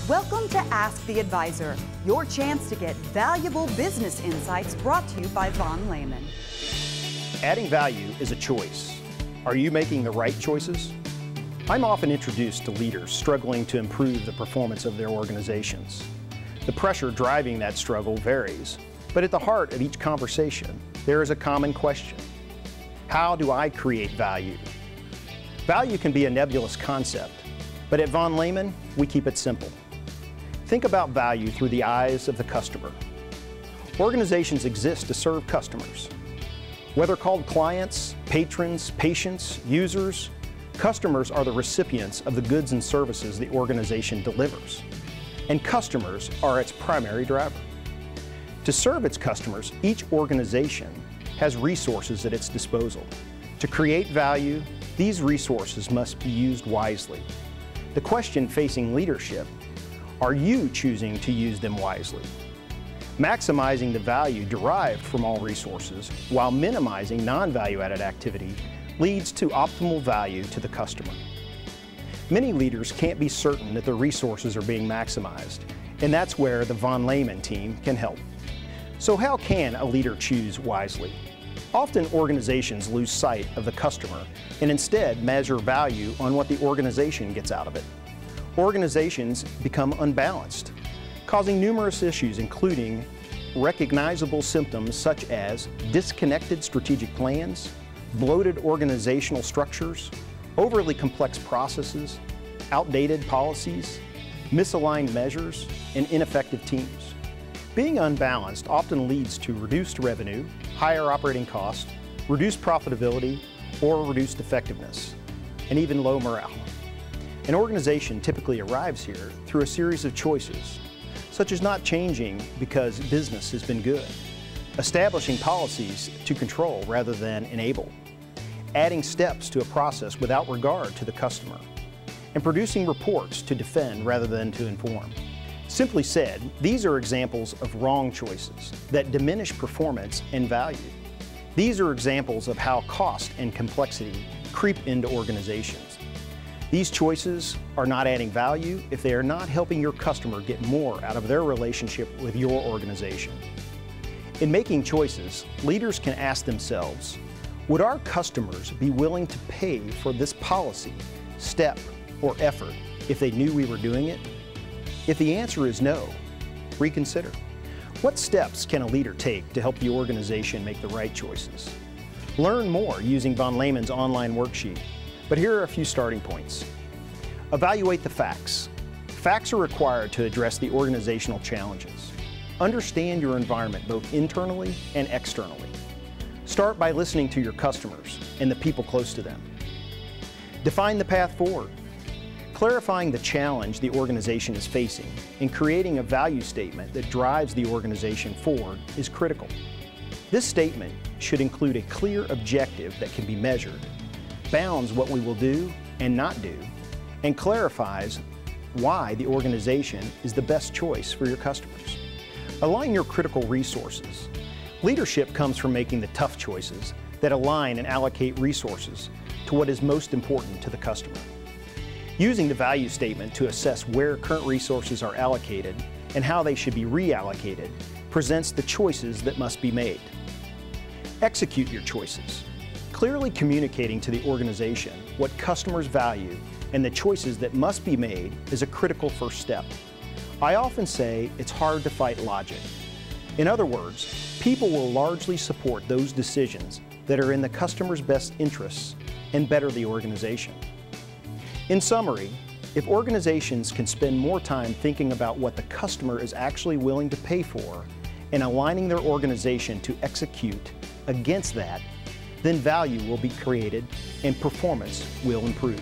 Welcome to Ask the Advisor, your chance to get valuable business insights brought to you by Von Lehman. Adding value is a choice. Are you making the right choices? I'm often introduced to leaders struggling to improve the performance of their organizations. The pressure driving that struggle varies, but at the heart of each conversation, there is a common question. How do I create value? Value can be a nebulous concept, but at Von Lehman, we keep it simple. Think about value through the eyes of the customer. Organizations exist to serve customers. Whether called clients, patrons, patients, users, customers are the recipients of the goods and services the organization delivers, and customers are its primary driver. To serve its customers, each organization has resources at its disposal. To create value, these resources must be used wisely. The question facing leadership: are you choosing to use them wisely? Maximizing the value derived from all resources while minimizing non-value-added activity leads to optimal value to the customer. Many leaders can't be certain that their resources are being maximized, and that's where the Von Lehman team can help. So how can a leader choose wisely? Often organizations lose sight of the customer and instead measure value on what the organization gets out of it. Organizations become unbalanced, causing numerous issues including recognizable symptoms such as disconnected strategic plans, bloated organizational structures, overly complex processes, outdated policies, misaligned measures, and ineffective teams. Being unbalanced often leads to reduced revenue, higher operating costs, reduced profitability, or reduced effectiveness, and even low morale. An organization typically arrives here through a series of choices, such as not changing because business has been good, establishing policies to control rather than enable, adding steps to a process without regard to the customer, and producing reports to defend rather than to inform. Simply said, these are examples of wrong choices that diminish performance and value. These are examples of how cost and complexity creep into organizations. These choices are not adding value if they are not helping your customer get more out of their relationship with your organization. In making choices, leaders can ask themselves, would our customers be willing to pay for this policy, step, or effort if they knew we were doing it? If the answer is no, reconsider. What steps can a leader take to help the organization make the right choices? Learn more using Von Lehman's online worksheet, but here are a few starting points. Evaluate the facts. Facts are required to address the organizational challenges. Understand your environment both internally and externally. Start by listening to your customers and the people close to them. Define the path forward. Clarifying the challenge the organization is facing and creating a value statement that drives the organization forward is critical. This statement should include a clear objective that can be measured, bounds what we will do and not do, and clarifies why the organization is the best choice for your customers. Align your critical resources. Leadership comes from making the tough choices that align and allocate resources to what is most important to the customer. Using the value statement to assess where current resources are allocated and how they should be reallocated presents the choices that must be made. Execute your choices. Clearly communicating to the organization what customers value and the choices that must be made is a critical first step. I often say it's hard to fight logic. In other words, people will largely support those decisions that are in the customer's best interests and better the organization. In summary, if organizations can spend more time thinking about what the customer is actually willing to pay for and aligning their organization to execute against that, then value will be created and performance will improve.